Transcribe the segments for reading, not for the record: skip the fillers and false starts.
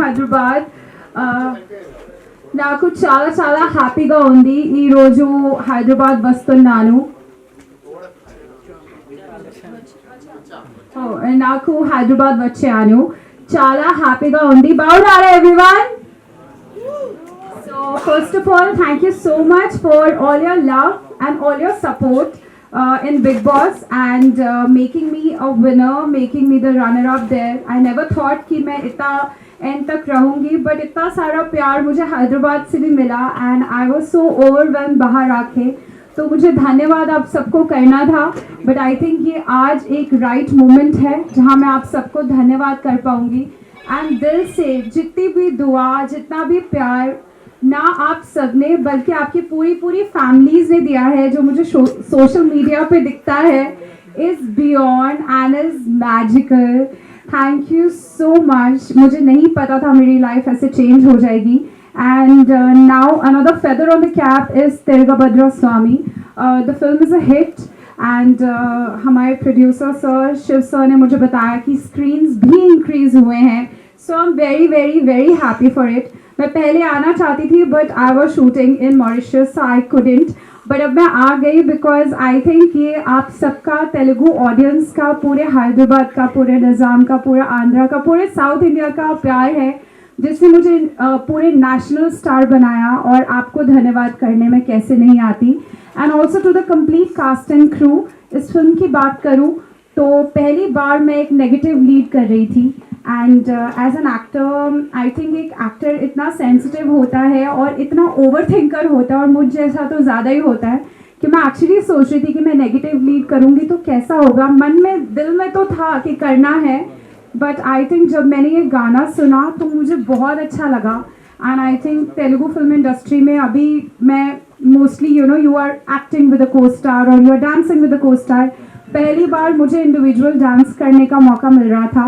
హైదరాబాద్. నాకు చాలా చాలా హ్యాపీగా ఉంది ఈరోజు హైదరాబాద్ వస్తున్నాను. నాకు హైదరాబాద్ వచ్చాను, చాలా హ్యాపీగా ఉంది. బాగున్నారా everyone? So first of all, thank you so much for all your love and all your support in Big Boss and making me a winner, making me the runner up there. I never thought कि मैं इतना and तक रहूँगी, but इतना सारा प्यार मुझे हैदराबाद से भी मिला and I was so overwhelmed बाहर आके. तो मुझे धन्यवाद आप सबको करना था, बट आई थिंक ये आज एक राइट मोमेंट है जहाँ मैं आप सबको धन्यवाद कर पाऊँगी. एंड दिल से जितनी भी दुआ, जितना भी प्यार ना आप सब ने बल्कि आपकी पूरी पूरी फैमिलीज ने दिया है, जो मुझे सोशल मीडिया पे दिखता है, is beyond and is magical. Thank you so much. मुझे नहीं पता था मेरी लाइफ ऐसे चेंज हो जाएगी. And now another feather on the cap is Tirugabhadra Swami. The film is a hit and हमारे प्रोड्यूसर सर शिव सर ने मुझे बताया कि स्क्रीन्स भी इंक्रीज हुए हैं. So I am very very very happy for it. मैं पहले आना चाहती थी but I was shooting in Mauritius so I couldn't, but अब मैं आ गई बिकॉज आई थिंक ये आप सबका, तेलुगु ऑडियंस का, पूरे हैदराबाद का, पूरे निज़ाम का, पूरा आंध्रा का, पूरे साउथ इंडिया का प्यार है जिसने मुझे पूरे नेशनल स्टार बनाया, और आपको धन्यवाद करने में कैसे नहीं आती. And also to the complete cast and crew. इस फिल्म की बात करूँ तो पहली बार मैं एक नेगेटिव लीड कर रही थी and as an actor I think एक एक्टर इतना सेंसिटिव होता है और इतना ओवर थिंकर होता है, और मुझ जैसा तो ज़्यादा ही होता है, कि मैं एक्चुअली सोच रही थी कि मैं नेगेटिव लीड करूँगी तो कैसा होगा. मन में, दिल में तो था कि करना है, बट आई थिंक जब मैंने ये गाना सुना तो मुझे बहुत अच्छा लगा. And I think Telugu film industry में अभी मैं mostly you are acting with a co star और you are dancing with a co star. पहली बार मुझे इंडिविजुअल डांस करने का मौका मिल रहा था.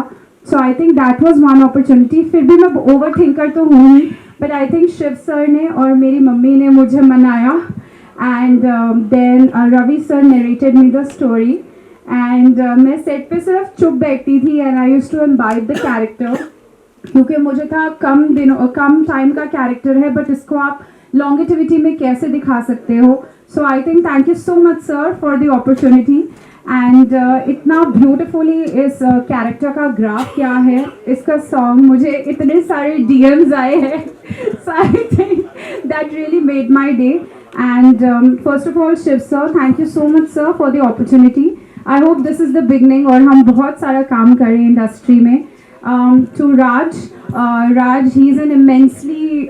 So I think that was one opportunity. फिर भी मैं ओवर थिंकर तो हूँ ही, but I think Shiv sir ने और मेरी मम्मी ने मुझे मनाया and then Ravi sir narrated me the story. And मैं सेट पे सिर्फ चुप बैठती थी and I used to imbibe the character, क्योंकि मुझे था कम टाइम का कैरेक्टर है, बट इसको आप लॉन्गेटिविटी में कैसे दिखा सकते हो. So I think thank you so much sir for the opportunity. And इतना ब्यूटिफुली इस कैरेक्टर का ग्राफ क्या है, इसका सॉन्ग, मुझे इतने सारे डीएम्स आए हैं. So I think that really made my day. And first of all Shiv sir, thank you so much sir for the opportunity. I hope this is the beginning और हम बहुत सारा काम करें इंडस्ट्री में. To Raj, he is an immensely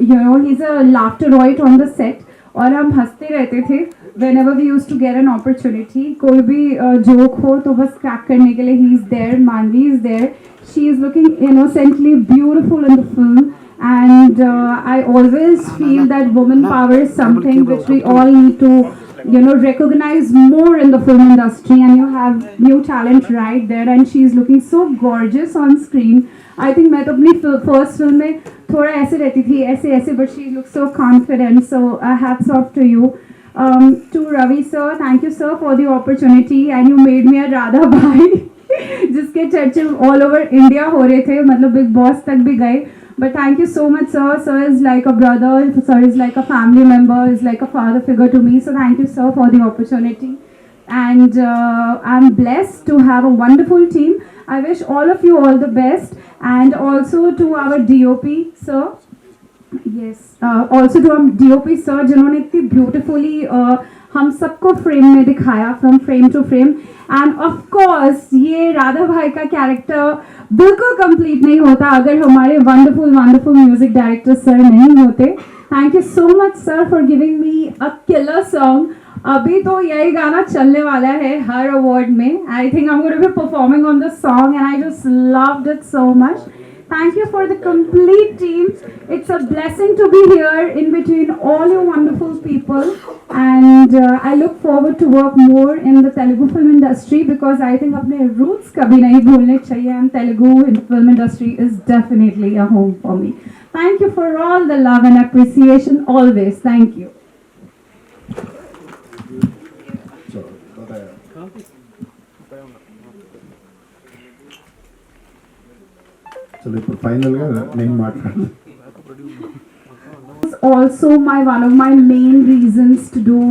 he is a laughter riot on the set, और हम हंसते रहते थे whenever we used to get an opportunity. कोई भी जोक हो तो बस क्रैक करने के लिए he is there. Manvi is there. She is looking innocently beautiful in the film, and I always feel that woman power is something which we all need to recognize more in the film industry, and you have new talent right there, and she is looking so gorgeous on screen. I think मैं तो अपनी first film में थोड़ा ऐसे रहती थी, ऐसे, but she looks so confident. So hats off to you. To Ravi sir, thank you sir for the opportunity, and you made me a Radha Bhai जिसके चर्चे all over India हो रहे थे, मतलब बिग बॉस तक भी गए. But thank you so much sir. Sir is like a brother, sir is like a family member, is like a father figure to me. So thank you sir for the opportunity. And I'm blessed to have a wonderful team. I wish all of you all the best, and also to our DOP sir. Yes, also to our DOP sir जिन्होंने इतनी beautifully हम सबको frame में दिखाया, from frame to frame. And of course ये राधा भाई का character बिल्कुल कंप्लीट नहीं होता अगर हमारे wonderful wonderful music director sir नहीं होते. Thank you so much sir for giving me a killer song. अभी तो यही गाना चलने वाला है हर अवार्ड में. I think I am going to be performing on the song and I just loved it so much. Thank you for the complete team. It's a blessing to be here in between all you wonderful people, and I look forward to work more in the Telugu film industry because I think अपने roots कभी नहीं भूलने चाहिए, and Telugu film industry is definitely a home for me. Thank you for all the love and appreciation always. Thank you. So ఇప్పుడు ఫైనల్గా నేను మాట్లాడతాను. Also one of my main reasons to do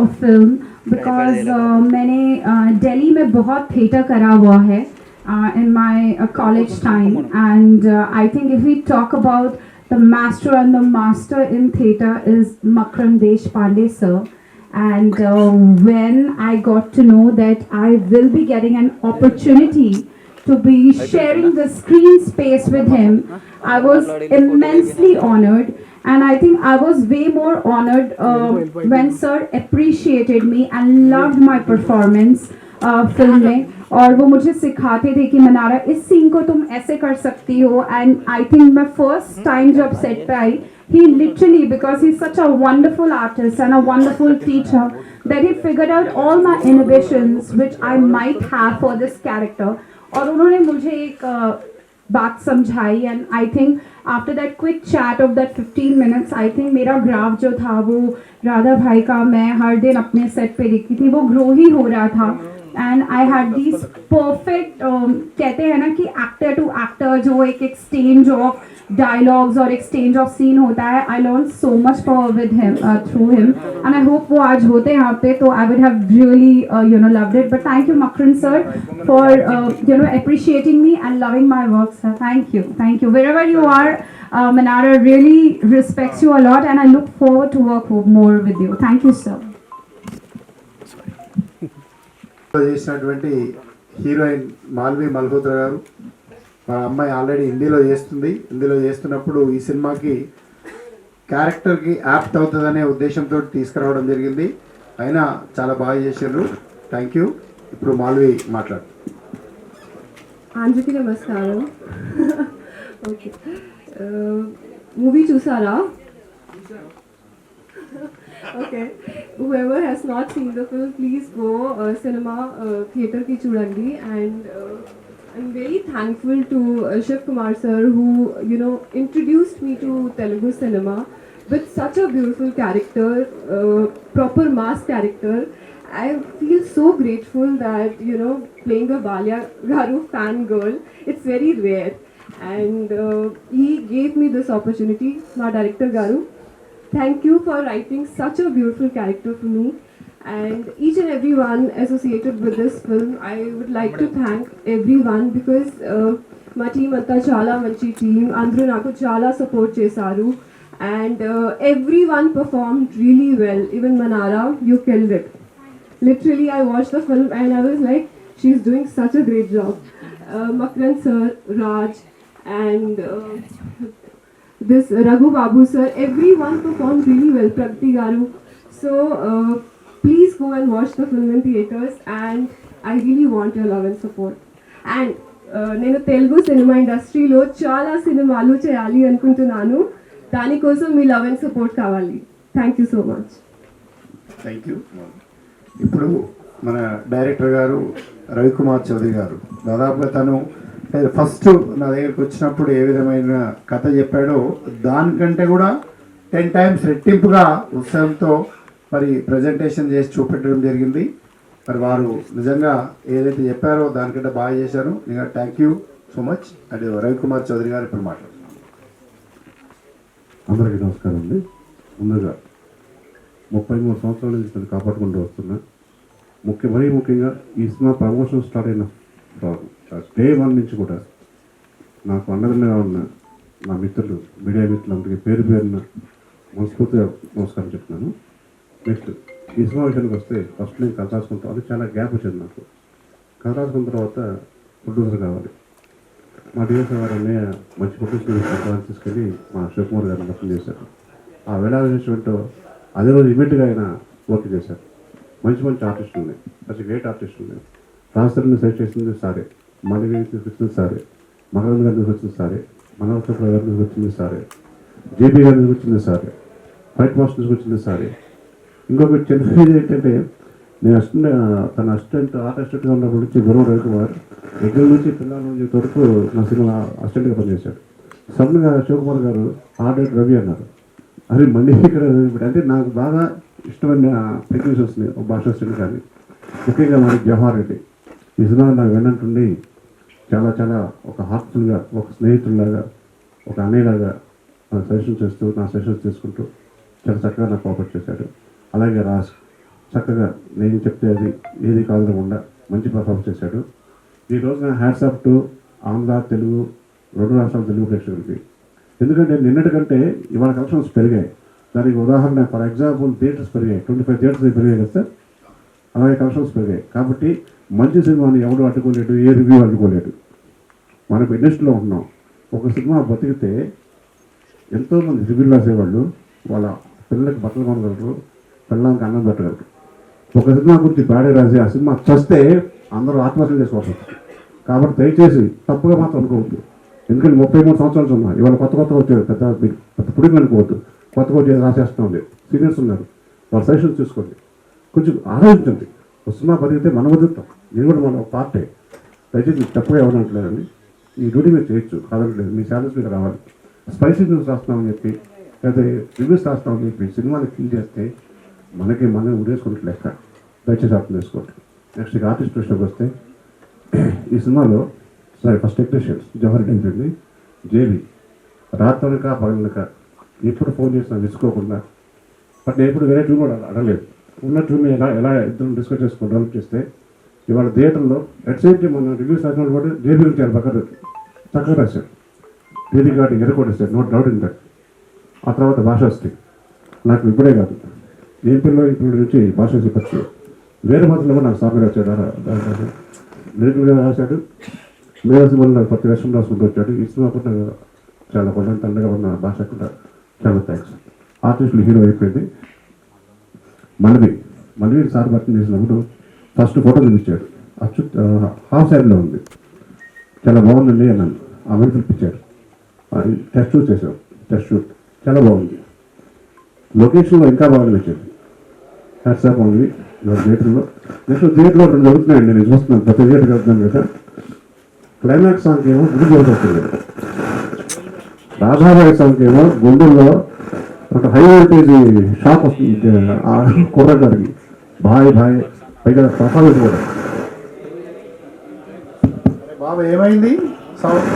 a film because मैंने दिल्ली में बहुत theatre करा हुआ है in my college time and I think if we talk about the master in theatre is Makran Deshpande sir and when I got to know that I will be getting an opportunity to be sharing the screen space with him, I was immensely honored. And I think I was way more honored when sir appreciated me and loved my performance film में और वो मुझे सिखाते थे कि मनारा इस scene को तुम ऐसे कर सकती हो and I think मैं first time जब set पे आई he literally because he's such a wonderful artist and a wonderful teacher that he figured out all my inhibitions which I might have for this character और उन्होंने मुझे एक बात समझाई and I think after that quick chat off that 15 minutes I think मेरा graph जो था वो राधा भाई का मैं हर दिन अपने सेट पे देखती थी वो ग्रो ही हो रहा था and I had these perfect कहते हैं ना कि एक्टर टू एक्टर जो एक एक्सचेंज ऑफ डायलॉग्स और एक्सचेंज ऑफ सीन होता है I learn so much power with him through him and I hope वो आज होते हैं यहाँ पे तो I would have really you know loved it but thank you Makarand sir for you know appreciating me and loving my work sir thank you wherever you are Manara really respects you a lot and I look forward to work more with you thank you sir చేసినటువంటి heroine Malvi Malhotra గారు మా అమ్మాయి already హిందీలో చేస్తున్నప్పుడు ఈ సినిమాకి క్యారెక్టర్కి apt అవుతుందనే ఉద్దేశంతో తీసుకురావడం జరిగింది అయినా చాలా బాగా చేశారు థ్యాంక్ యూ ఇప్పుడు మాల్వి మాట్లాడు అందరికీ నమస్కారం ఓకే మూవీ చూసారా okay whoever has not seen the film please go cinema theater ki chudandi and I'm very thankful to Shiv Kumar sir who you know introduced me to Telugu cinema with such a beautiful character proper mass character I feel so grateful that you know playing a Balya Garu fan girl it's very rare and he gave me this opportunity my director Garu thank you for writing such a beautiful character for me and each and everyone associated with this film I would like to thank everyone because my team anta chala manchi team andru naku chala support chesaru and everyone performed really well even Manara you killed it literally I watched the film and I was like she's doing such a great job Makran sir Raj and this Raghu Babu sir everyone performed really well Pragati Garu so please go and watch the film in theaters and I really want your love and support and నేను Telugu cinema ఇండస్ట్రీలో చాలా సినిమాలు చేయాలి అనుకుంటున్నాను దానికోసం మీ love and support కావాలి thank you so much thank you ఇప్పుడు మన డైరెక్టర్ గారు రవికుమార్ చౌదరి గారు దాదాపుగా తను ఫస్ట్ నా దగ్గరికి వచ్చినప్పుడు ఏ విధమైన కథ చెప్పాడో దానికంటే కూడా 10 times రెట్టింపుగా ఉత్సాహంతో మరి ప్రజెంటేషన్ చేసి చూపెట్టడం జరిగింది మరి వారు నిజంగా ఏదైతే చెప్పారో దానికంటే బాగా చేశారు ఇంకా థ్యాంక్ యూ సో మచ్ అది రవికుమార్ చౌదరి గారు ఇప్పుడు మాట్లాడుతున్నారు అందరికీ నమస్కారం అండి ముందుగా 33 సంవత్సరాల నుంచి నేను కాపాడుకుంటూ వస్తున్నా మరీ ముఖ్యంగా ఈ సినిమా ప్రమోషన్ స్టార్ట్ అయిన డే 1 నుంచి కూడా నాకు అండదండగా ఉన్న నా మిత్రులు మీడియా మిత్రులందరికీ పేరున మనస్ఫూర్తిగా నమస్కారం చెప్తున్నాను నెక్స్ట్ ఈ సినిమా విషయానికి వస్తే ఫస్ట్ నేను కథ రాసుకుంటాను అది చాలా గ్యాప్ వచ్చింది నాకు కథ రాసుకున్న తర్వాత ప్రొడ్యూసర్ కావాలి మా డిఎస్ఆర్ గారు అన్నయ్య మంచి ప్రొడ్యూసర్ తీసుకెళ్ళి మా శివకుమార్ గారిని అర్థం చేశారు ఆ వేళ అదే రోజు ఇమీడియట్గా ఆయన వర్క్ చేశారు మంచి ఆర్టిస్టులు ఉన్నాయి మంచి గ్రేట్ ఆర్టిస్టులు ఉన్నాయి రాజధానిని సెలెక్ట్ చేసింది సారే మళ్ళీ తీసుకొచ్చింది సారే మగరంద్ గారిని తీసుకొచ్చింది సారే మనోహర్ చోప్రా గారిని తీసుకొచ్చింది సారే జేపీ గారిని తీసుకొచ్చింది సారే ఫైట్ మాస్టర్ తీసుకొచ్చింది సారే ఇంకొక చిన్న ఏంటంటే నేను తన ఆర్ట్ అసిస్టెంట్గా ఉన్నప్పటి నుంచి గురువు రవికుమార్ దగ్గర నుంచి పిల్లల నుంచి వరకు నా సినిమా అసిస్టెంట్గా పనిచేశాడు సడన్గా శివకుమార్ గారు ఆర్డర్ రవి అన్నారు అది మళ్ళీ ఇక్కడ అంటే నాకు బాగా ఇష్టమైన టెక్నీషియన్స్ని ఒక భాష అసిస్టెంట్ కానీ ముఖ్యంగా మనకి జవహర్ రెడ్డి ఈ సినిమా నాకు విన్నట్టుండి చాలా చాలా ఒక హార్ట్ఫుల్గా, ఒక స్నేహితుల్లాగా, ఒక అన్నయ్యలాగా సజెషన్ చేస్తూ, నా సజెషన్స్ తీసుకుంటూ చాలా చక్కగా నాకు కోఆపరేట్ చేశాడు. అలాగే రాజ్ చక్కగా నేను చెప్తే అది ఏది కాదనకుండా మంచి పర్ఫార్మెన్స్ చేశాడు. ఈ రోజున hats off to Andhra, Telugu, 2 రాష్ట్రాల తెలుగు ప్రేక్షకులకి. ఎందుకంటే నిన్నటి కంటే ఇవాళ కలెక్షన్స్ పెరిగాయి. దానికి ఉదాహరణ ఫర్ ఎగ్జాంపుల్ థియేటర్స్ పెరిగాయి, 25 థియేటర్స్ పెరిగాయి కదా సార్. అలాగే కలెక్షన్స్ పెరిగాయి. కాబట్టి మంచి సినిమాని ఎవడు అడ్డుకోలేడు, ఏ రివ్యూ అడ్డుకోలేడు. మనం ఇండస్ట్రీలో ఉంటున్నాం. ఒక సినిమా బతికితే ఎంతోమంది రివ్యూలు రాసేవాళ్ళు వాళ్ళ పిల్లలకి బట్టలు కొనగలరు, పిల్లలకి అన్నం పెట్టగలరు. ఒక సినిమా గురించి బ్యాడే రాసి ఆ సినిమా చస్తే అందరూ ఆత్మహత్య చేసుకోవచ్చు. కాబట్టి దయచేసి తప్పుగా మాత్రం అనుకోవద్దు. ఎందుకంటే 33 సంవత్సరాలు ఉన్నా ఇవాళ కొత్తగా వచ్చేది పెద్ద పుడికి అనుకోవద్దు. కొత్తగా వచ్చేది రాసేస్తూ ఉంది. సీనియర్స్ ఉన్నారు, వాళ్ళ సజెషన్స్ తీసుకోండి. కొంచెం ఆలోచించండి. ఒక సినిమా బతికితే మనం వదులుతాం. ఇది కూడా మన పార్టే. దయచేసి తప్పుగా ఎవరంటలేదండి. ఈ డ్యూటీ మీరు చేయొచ్చు, కాదనట్లేదు. మీ శాలరీస్ మీకు రావాలి. స్పైసీ న్యూస్ రాస్తున్నామని చెప్పి లేదా రివ్యూస్ రాస్తున్నామని చెప్పి సినిమాని ఫీల్ చేస్తే మనం ఉడేసుకున్నట్లు లెక్క. దయచేసి అర్థం చేసుకోండి. నెక్స్ట్ ఇక ఆర్టిస్ట్ విషయంకి వస్తే ఈ సినిమాలో first technicians Jawahar Reddy, JB రాత్రనక పగలనక ఎప్పుడు ఫోన్ చేసినా విసుకోకుండా. బట్ నేను ఎప్పుడు వేరే ట్యూన్ కూడా అడగలేదు. ఉన్న ట్యూన్ ఎలా ఇద్దరు డిస్కస్ చేసుకుని డెవలప్ చేస్తే ఇవాళ థియేటర్లో అట్ సేమ్ టైం మన రివ్యూస్ రాసిన కూడా జేబీ వచ్చారు పక్కన చక్కగా రాశారు. టీవీ గార్డు ఎరగొట్టేస్తారు, నో డౌట్ ఇన్ దట్. ఆ తర్వాత భాషాశ్రీ నాకు ఇప్పుడే కాదు, ఏపీలో ఇప్పుడు నుంచి భాషాశ్రీ వచ్చి వేరే భాషలో కూడా నాకు సాంగ్ రాశాడు, లిరికల్గా రాశాడు. వేరే సినిమాలో నాకు ప్రతి వేషం రాసుకుంటూ వచ్చాడు. ఈ సినిమా కూడా చాలా కొండ తండ్రిగా ఉన్న భాష కూడా చాలా థ్యాంక్స్. ఆర్టిస్టులు హీరో అయిపోయింది. మళ్ళీ సార్ భర్తీ చేసినప్పుడు ఫస్ట్ ఫోటో చూపించాడు. హాఫ్ సైడ్లో ఉంది, చాలా బాగుందండి అన్నాను. అమలు పిలిపించారు, టెస్ట్ షూట్ చేశాం. టెస్ట్ షూట్ చాలా బాగుంది. లొకేషన్లో ఇంకా బాగా నచ్చింది. హ్యాట్సాప్ ఉంది థియేటర్లో. నెక్స్ట్ థియేటర్లో 2 జరుగుతున్నాయండి. నేను చూస్తున్నాను, ప్రతి థియేటర్ వెళ్తున్నాను కదా. క్లైమాక్స్ సాంగ్ ఏమో గుడి జరుగుతుంది, రాధాబాయి సాంగ్ ఏమో గుండెల్లో ఒక హై వోల్టేజ్ షాక్ వస్తుంది ఆ కుర్రగారికి. బాయ్ పైగా పర్ఫార్మెన్స్ కూడా. బాబా ఏమైంది సౌండ్